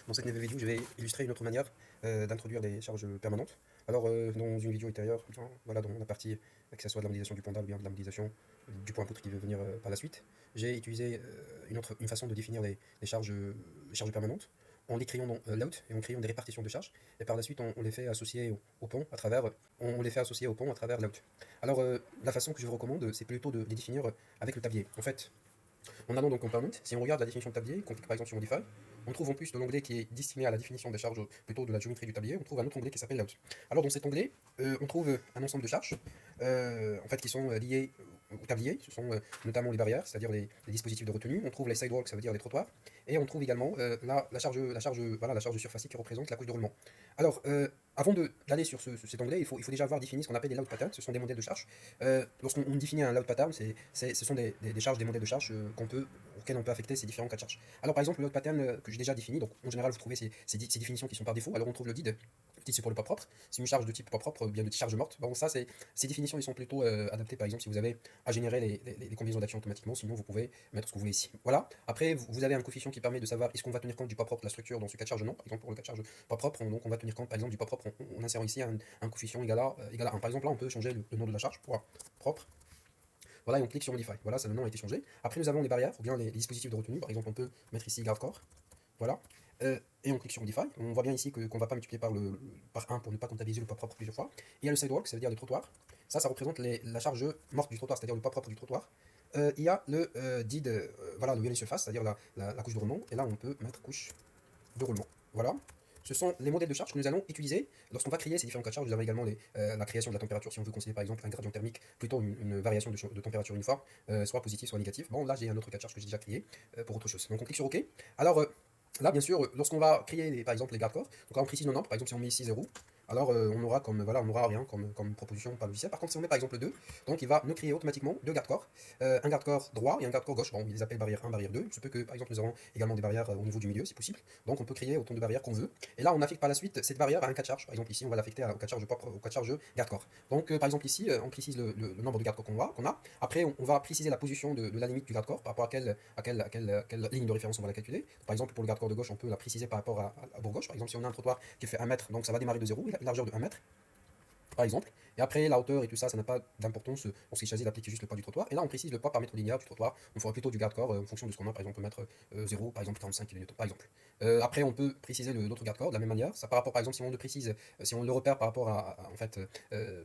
Dans cette nouvelle vidéo, je vais illustrer une autre manière d'introduire des charges permanentes. Alors, dans une vidéo ultérieure, voilà, dans la partie, que ce soit de la modélisation du pendant ou bien de la modélisation du point poutre qui va venir par la suite, j'ai utilisé une façon de définir les charges permanentes en les créant dans l'out et en créant des répartitions de charges. Et par la suite, on les fait associer au pont à travers, on les fait associer au pont à travers l'out. Alors, la façon que je vous recommande, c'est plutôt de les définir avec le tablier. En fait, en allant dans Component, si on regarde la définition de tablier, qu'on clique par exemple sur Modify, on trouve en plus de l'onglet qui est destiné à la définition des charges, plutôt de la géométrie du tablier, on trouve un autre onglet qui s'appelle Layout. Alors dans cet onglet, on trouve un ensemble de charges, en fait qui sont liées au tablier, ce sont notamment les barrières, c'est-à-dire les dispositifs de retenue, on trouve les sidewalks, ça veut dire les trottoirs, et on trouve également la charge surfacique qui représente la couche de roulement. Alors, avant d'aller sur cet onglet, il faut déjà avoir défini ce qu'on appelle les load patterns, ce sont des modèles de charges. Lorsqu'on définit un load pattern, ce sont des charges, des modèles de charges auxquels on peut affecter ces différents cas de charges. Alors par exemple, le load pattern que j'ai déjà défini, donc en général vous trouvez ces définitions qui sont par défaut, alors on trouve le DID. Le DID c'est pour le pas propre, c'est une charge de type pas propre, ou bien de charge morte. Bon ça, ces définitions ils sont plutôt adaptées par exemple si vous avez à générer les combinaisons d'actions automatiquement, sinon vous pouvez mettre ce que vous voulez ici. Voilà, après vous avez un coefficient qui permet de savoir est-ce qu'on va tenir compte du pas propre de la structure dans ce cas de charge ou non. Par exemple pour le cas de charge pas propre, donc on va tenir compte par exemple du pas propre, on insère ici un coefficient égal à 1. Par exemple là on peut changer le nom de la charge pour propre. Voilà, et on clique sur Modify. Voilà, ça, le nom a été changé. Après, nous avons les barrières, ou bien les dispositifs de retenue. Par exemple, on peut mettre ici Guardcore. Voilà. Et on clique sur Modify. On voit bien ici qu'on ne va pas multiplier par 1 pour ne pas comptabiliser le pas propre plusieurs fois. Et il y a le Sidewalk, ça veut dire le trottoir. Ça représente la charge morte du trottoir, c'est-à-dire le pas propre du trottoir. Il y a le DID, voilà, le Unit Surface, c'est-à-dire la couche de roulement. Et là, on peut mettre couche de roulement. Voilà. Ce sont les modèles de charge que nous allons utiliser lorsqu'on va créer ces différents cas de charge. Nous avons également la création de la température, si on veut considérer par exemple un gradient thermique, plutôt une variation de température uniforme, soit positive, soit négative. Bon, là j'ai un autre cas de charge que j'ai déjà créé pour autre chose. Donc on clique sur OK. Alors là, bien sûr, lorsqu'on va créer par exemple les garde corps, donc là on précise nos nombres, par exemple si on met ici 0, alors on aura on aura rien comme proposition par logiciel. Par contre, si on met par exemple 2, donc il va nous créer automatiquement deux garde corps, un garde corps droit et un garde corps gauche. Bon, il les appelle barrière 1, barrière 2. Il se peut que par exemple nous avons également des barrières au niveau du milieu, c'est possible. Donc on peut créer autant de barrières qu'on veut. Et là, on affecte par la suite cette barrière à un cas de charge. Par exemple, ici, on va l'affecter au cas de charge propre, au cas de charge garde corps. Donc par exemple, ici, on précise le nombre de garde corps qu'on a. Après, on va préciser la position de la limite du garde corps par rapport à quelle ligne de référence on va la calculer. Par exemple, pour le garde corps de gauche, on peut la préciser par rapport à bord gauche. Par exemple, si on a un trottoir qui fait 1 mètre, donc ça va démarrer de 0, une largeur de 1 mètre par exemple. Et après, la hauteur et tout ça, ça n'a pas d'importance. On s'est choisi d'appliquer juste le poids du trottoir. Et là, on précise le poids par mètre linéaire du trottoir. On fera plutôt du garde-corps en fonction de ce qu'on a. Par exemple, on peut mettre 0, par exemple 45 kN, par exemple. Après, on peut préciser l'autre garde-corps de la même manière. Ça par rapport, par exemple, si on le précise, si on le repère par rapport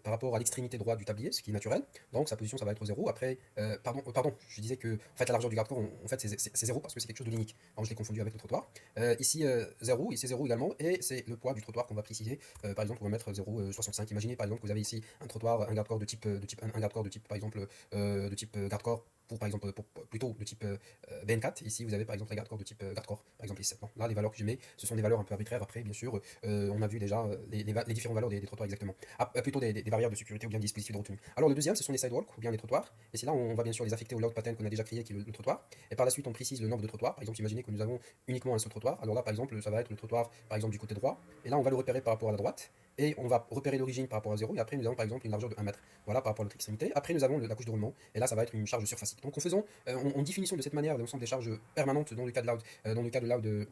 par rapport à l'extrémité droite du tablier, ce qui est naturel. Donc, sa position, ça va être 0. Après, pardon, je disais que en fait, la largeur du garde-corps, en fait, c'est 0 parce que c'est quelque chose de linéaire. Alors, je l'ai confondu avec le trottoir. Ici, 0, ici 0 également. Et c'est le poids du trottoir qu'on va préciser. Par exemple, on va mettre 0,65. Imaginez, par exemple, que vous avez ici un trottoir, un garde-corps un garde-corps de type par exemple garde-corps pour par exemple plutôt de type BN4. Ici vous avez par exemple les garde-corps de type garde-corps, par exemple ici. Bon, là les valeurs que je mets, ce sont des valeurs un peu arbitraires. Après bien sûr, on a vu déjà les différentes valeurs des trottoirs exactement. Plutôt des barrières de sécurité ou bien des dispositifs de retenue. Alors le deuxième, ce sont les sidewalks ou bien les trottoirs. Et c'est là on va bien sûr les affecter au load pattern qu'on a déjà créé qui est le trottoir. Et par la suite on précise le nombre de trottoirs. Par exemple imaginez que nous avons uniquement un seul trottoir. Alors là par exemple ça va être le trottoir par exemple du côté droit. Et là on va le repérer par rapport à la droite et on va repérer l'origine par rapport à 0, et après nous avons par exemple une largeur de 1 mètre, voilà par rapport à l'autre extrémité. Après nous avons la couche de roulement, et là ça va être une charge surfacique. Donc en définissant de cette manière l'ensemble des charges permanentes dans le cas de loud,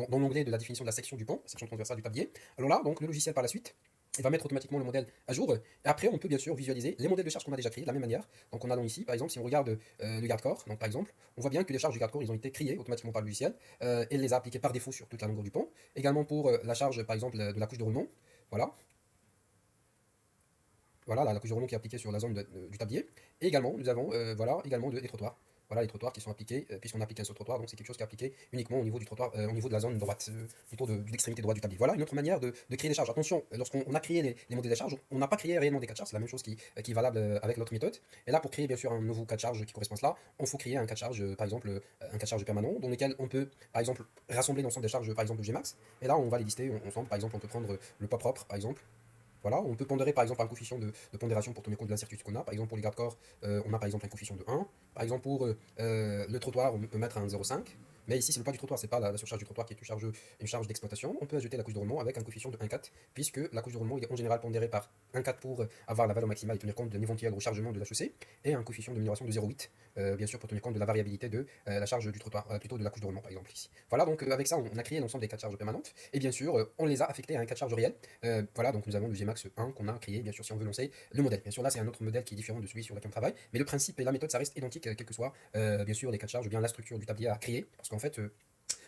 dans l'onglet de la définition de la section du pont, section transversale du tablier. Alors là, donc le logiciel par la suite, il va mettre automatiquement le modèle à jour. Et après, on peut bien sûr visualiser les modèles de charges qu'on a déjà créés de la même manière. Donc, on a ici, par exemple, si on regarde le garde-corps, donc par exemple, on voit bien que les charges du garde-corps, ils ont été créées automatiquement par le logiciel et les a appliquées par défaut sur toute la longueur du pont. Également pour la charge, par exemple, de la couche de roulement. Voilà. Voilà, la couche de roulement qui est appliquée sur la zone du tablier. Et également, nous avons voilà, également les trottoirs. Voilà les trottoirs qui sont appliqués, puisqu'on applique un seul trottoir, donc c'est quelque chose qui est appliqué uniquement au niveau du trottoir, au niveau de la zone droite, plutôt de l'extrémité droite du tablier. Voilà une autre manière de créer des charges. Attention, lorsqu'on a créé les modèles de charge, on n'a pas créé réellement des cas de charge, c'est la même chose qui est valable avec l'autre méthode. Et là, pour créer bien sûr un nouveau cas de charge qui correspond à cela, on faut créer un cas de charge, par exemple, un cas de charge permanent, dans lequel on peut, par exemple, rassembler l'ensemble des charges, par exemple, de Gmax. Et là, on va les lister ensemble. Par exemple, on peut prendre le poids propre, par exemple. Voilà, on peut pondérer par exemple un coefficient de pondération pour tenir compte de l'incertitude qu'on a. Par exemple, pour les garde-corps, on a par exemple un coefficient de 1. Par exemple, pour le trottoir, on peut mettre un 0,5. Mais ici, c'est le poids du trottoir, c'est pas la surcharge du trottoir qui est une charge d'exploitation. On peut ajouter la couche de roulement avec un coefficient de 1,4, puisque la couche de roulement est en général pondérée par 1,4 pour avoir la valeur maximale et tenir compte de l'éventuel rechargement de la chaussée, et un coefficient de minoration de 0,8, bien sûr, pour tenir compte de la variabilité de la charge du trottoir, plutôt de la couche de roulement, par exemple, ici. Voilà, donc avec ça, on a créé l'ensemble des cas de charge permanentes, et bien sûr, on les a affectés à un cas de charge réel. Voilà, donc nous avons le Gmax 1 qu'on a créé, bien sûr, si on veut lancer le modèle. Bien sûr, là, c'est un autre modèle qui est différent de celui sur lequel on travaille, mais le principe et la méthode, ça reste identique, quel que soit, bien sûr, les cas de charge ou bien la structure du tablier à créer, parce qu'en fait,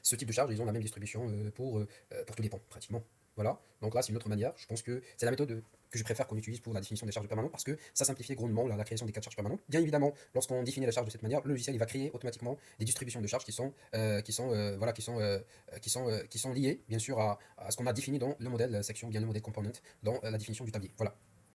ce type de charge, ils ont la même distribution pour tous les ponts, pratiquement. Voilà, donc là c'est une autre manière, je pense que c'est la méthode que je préfère qu'on utilise pour la définition des charges permanentes parce que ça simplifie grandement la création des cas de charges permanentes. Bien évidemment, lorsqu'on définit la charge de cette manière, le logiciel il va créer automatiquement des distributions de charges qui sont liées bien sûr à ce qu'on a défini dans le modèle section, bien le modèle component, dans la définition du tablier. Voilà.